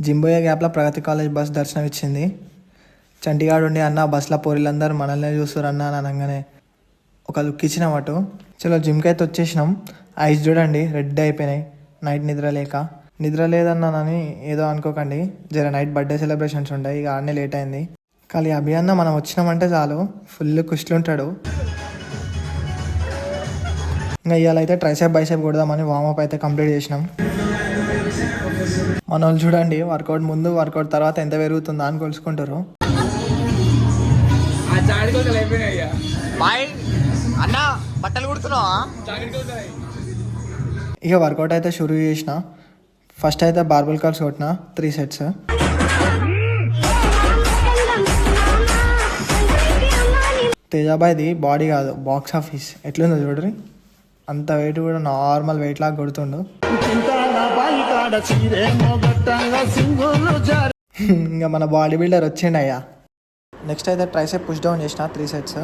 Gym పోయే గ్యాప్లో ప్రగతి college bus దర్శనం ఇచ్చింది. చంటిగాడు ఉండి అన్న బస్సులో పోరీలందరూ మనల్నే చూస్తారు అన్న అని అనగానే ఒక లుక్ ఇచ్చినామటు. చలో జిమ్కి అయితే వచ్చేసినాం. ఐస్ చూడండి రెడ్ అయిపోయినాయి, నైట్ నిద్ర లేదన్నానని ఏదో అనుకోకండి. జర నైట్ బర్త్డే సెలబ్రేషన్స్ ఉంటాయి, ఇక ఆడనే లేట్ అయింది. కానీ అభియన్న మనం వచ్చినామంటే చాలు ఫుల్ కుష్లుంటాడు. ఇంకా ఇవాళ అయితే ట్రైసెప్ బైసెప్ కొడదామని వార్మప్ అయితే కంప్లీట్ చేసినాం. మన వాళ్ళు చూడండి వర్కౌట్ ముందు వర్కౌట్ తర్వాత ఎంత పెరుగుతుందా అని కొలుసుకుంటారు. ఇక వర్కౌట్ అయితే షురూ చేసిన. ఫస్ట్ అయితే బార్బల్ కర్ల్స్ కొట్టిన 3 sets. తేజాబాయ్ది బాడీ కాదు బాక్స్ ఆఫీస్ ఎట్లుందో చూడరి. అంత వెయిట్ కూడా నార్మల్ వెయిట్ లాగా కొడుతుండు. ఇంకా మన బాడీ బిల్డర్ వచ్చిండు అయ్యా. నెక్స్ట్ అయితే ట్రైసెప్ పుష్ డౌన్ చేసిన 3 sets.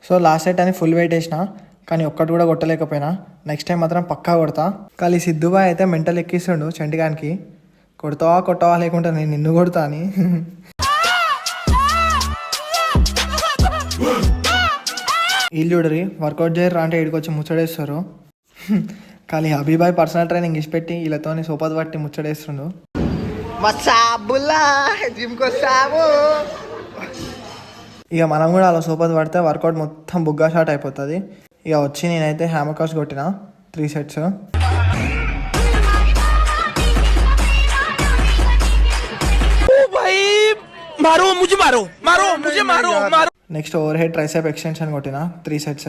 సో లాస్ట్ సెట్ అని ఫుల్ వెయిట్ వేసిన, కానీ ఒక్కటి కూడా కొట్టలేకపోయినా. నెక్స్ట్ టైం మాత్రం పక్కా కొడతా. కానీ సిద్ధుబాయ్ అయితే మెంటల్ ఎక్కిస్తుండు చంటిగానికి. కొడతావా లేకుంటే నేను నిన్ను కొడతా అని. వీళ్ళు చూడరి వర్కౌట్ చేయరు అంటే ఇక్కడికి వచ్చి ముచ్చడేస్తారు. కానీ అభిబాయ్ పర్సనల్ ట్రైనింగ్ ఇచ్చిపెట్టి వీళ్ళతో సోపతి పట్టి ముచ్చడేస్తుండు. ఇక మనం కూడా అలా సోపతి పడితే వర్కౌట్ మొత్తం బుగ్గా షాట్ అయిపోతుంది. ఇక వచ్చి నేనైతే హ్యామర్ కర్ల్స్ కొట్టిన 3 sets. Next over head tricep extension కొట్టిన 3 sets.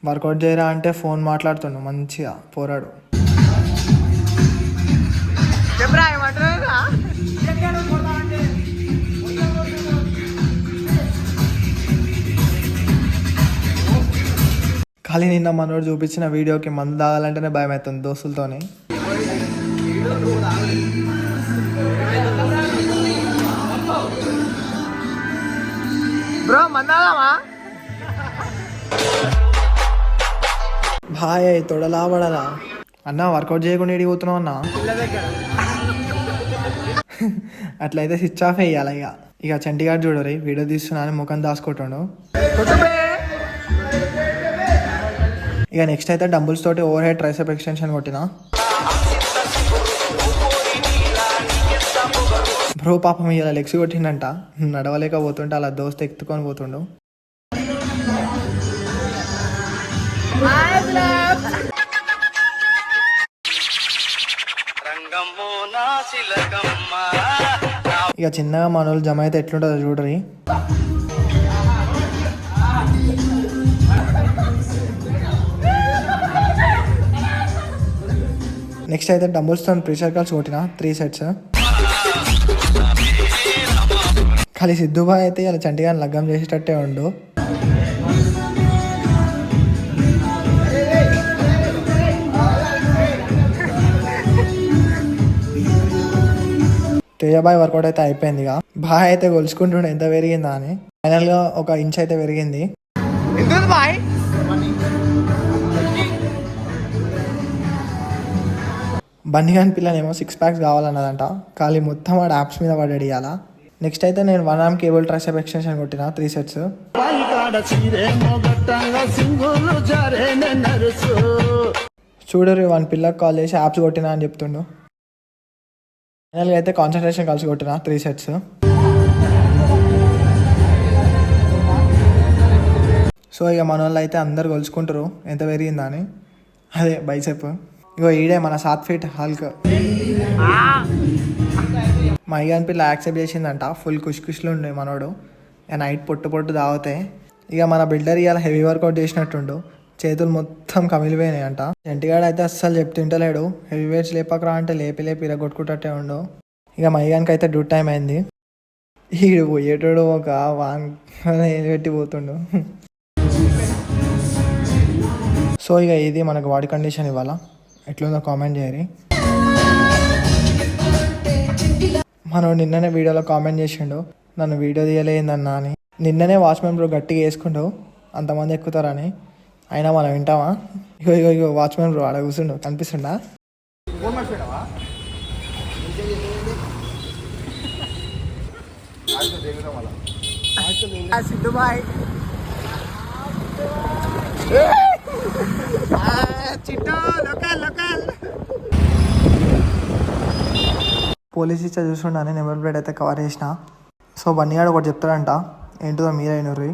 వర్కౌట్ చేయరా అంటే ఫోన్ మాట్లాడుతుండు మంచిగా పోరాడు. ఖాళీ నిన్న మనోడు చూపించిన వీడియోకి మందు తాగాలంటేనే భయం అవుతుంది దోస్తులతోని. బ్రో మందామా భాయ్ తొడలా పడలా అన్న వర్కౌట్ చేయకుండా ఎడిగిపోతున్నావు అన్న. అట్లయితే స్విచ్ ఆఫ్ వేయాలి. ఇక చంటిగాడు చూడరు వీడియో తీస్తున్నా అని ముఖం దాచుకుంటాడు. ఇక నెక్స్ట్ అయితే డంబుల్స్ తోటి ఓవర్ హెడ్ ట్రైసెప్ ఎక్స్టెన్షన్ కొట్టిన. బ్రో పాపం ఇలా లెగ్స్ కొట్టిండంట, నడవలేకపోతుంటే అలా దోస్త్ ఎత్తుకొని పోతుండు. ఇక చిన్నగా మనోళ్ళు జమ అయితే ఎట్లుంటుందో చూడరి. నెక్స్ట్ అయితే డంబుల్స్తో ప్రెషర్ కర్ల్స్ కొట్టిన 3 sets. ఖాళీ సిద్ధుబాయ్ అయితే ఇలా చంటిగాని లగ్గం చేసేటట్టే ఉండు. తేజాబాయ్ వర్కౌట్ అయితే అయిపోయింది. ఇక బాయ్ అయితే కొలుసుకుంటుండే ఎంత పెరిగిందా అని. ఫైనల్గా 1 inch అయితే పెరిగింది. బన్నీగాని పిల్లనేమో 6 packs కావాలన్నదంట. ఖాళీ మొత్తం వాడు యాప్స్ మీద పడ్డాడు ఇవాళ. నెక్స్ట్ అయితే నేను 1 arm కేబుల్ ట్రైసెప్ ఎక్స్టెన్షన్ కొట్టిన 3 sets. చూడరు 1 పిల్లకి కాల్ చేసి యాప్స్ కొట్టినా అని చెప్తుండు. ఫైనల్గా అయితే కాన్సన్ట్రేషన్ కలిసి కొట్టిన 3 sets. సో ఇక మన వాళ్ళు అయితే అందరు కొలుసుకుంటారు ఎంత పెరిగిందా అని. అదే బైసెప్. ఇగో ఈడే మన 7 feet హల్క్. మా అయ్యాని పిల్ల యాక్సెప్ట్ చేసిందంట. ఫుల్ కుష్లు ఉండే మనోడు. ఇక నైట్ పొట్టు తాగితే ఇక మన బిల్డర్ ఇవాళ హెవీ వర్కౌట్ చేసినట్టుండు. చేతులు మొత్తం కమిలిపోయినాయి అంట. చంటిగాడు అయితే అస్సలు చెప్తుంటలేడు. హెవీ వెయిట్స్ లేపకరా అంటే లేపి ఇరగొట్టుకుంటే ఉండు. ఇక మా అయ్యానికి అయితే డ్యూటీ టైం అయింది. ఈడు పోయేటోడు ఒక పెట్టి పోతుండు. సో ఇక ఇది మనకు బాడీ కండిషన్ ఇవాళ ఎట్లుందో కామెంట్ చేయరి. మనోడు నిన్ననే వీడియోలో కామెంట్ చేసిండు, నన్ను వీడియో తీయలేదన్నా అని. నిన్ననే వాచ్మెన్ బ్రో గట్టిగా వేసుకుంటావు అంతమంది ఎక్కుతారని, అయినా మనం వింటామా? ఇగో ఇగో ఇగో వాచ్మెన్ బ్రో ఆడ కూర్చుండు, కనిపిస్తుండా? సిద్ధు బాయ్ చిట్టో లోకల్ లోకల్. పోలీస్ ఇచ్చా చూస్తుండని నెంబర్ ప్లేట్ అయితే కవర్ చేసిన. సో బన్నీగాడు ఒకటి చెప్తాడంట, ఏంటిదో మీరే అయినరు.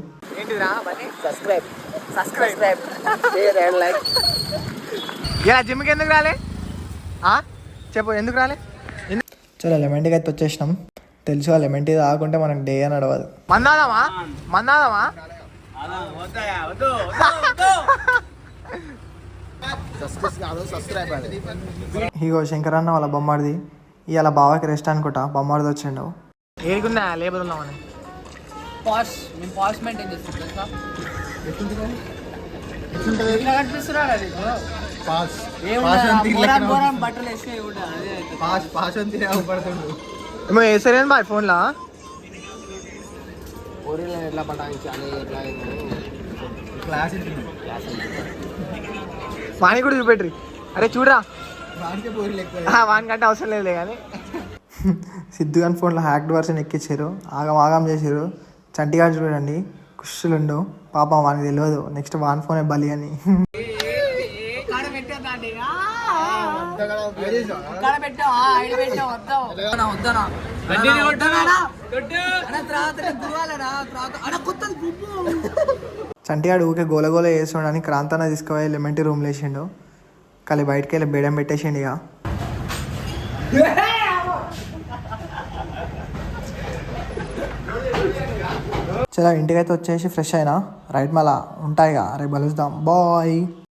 ఇలా జిమ్కి ఎందుకు రాలే చెప్పు, ఎందుకు రాలే? చలో లెమన్ టీకి అయితే వచ్చేసినాం. తెలుసు లెమన్ టీ తాగుకుంటే మనకు డే అని నడవదు. మందాదమా మందాదమా ఇగో శంకరన్న వాళ్ళ బొమ్మాడిది, ఇవాళ బావాకి రెస్ట్ అనుకుంటా, బొమ్మాడిది వచ్చిండు. ఏడుకున్నా లేబర్ ఉన్నామని ఏమో వేసారేం బాయ్ ఫోన్లా. వాణి కూడా చూపెట్రి. అరే చూడరా, వానికంటే అవసరం లేదులే కానీ. సిద్ధు గారి ఫోన్లో హ్యాక్డ్ వర్షన్ ఎక్కించారు, ఆగం ఆగం చేసారు. చంటిగాడు చూడండి కుషులుండు, పాపం వానికి తెలియదు నెక్స్ట్ వాన్ ఫోనే బలి అని. చంటిగాడు ఊకే గోలగోల వేస్తుండని క్రాంతాన తీసుకుపోయి లెమన్ టీ రూమ్లో వేసిండు. కానీ బయటకి వెళ్ళి బేడం పెట్టేసిండు. ఇక చలో ఇంటికైతే వచ్చేసి ఫ్రెష్ అయినా రైట్, మళ్ళా ఉంటాయిగా రేపు కలుద్దాం, బాయ్.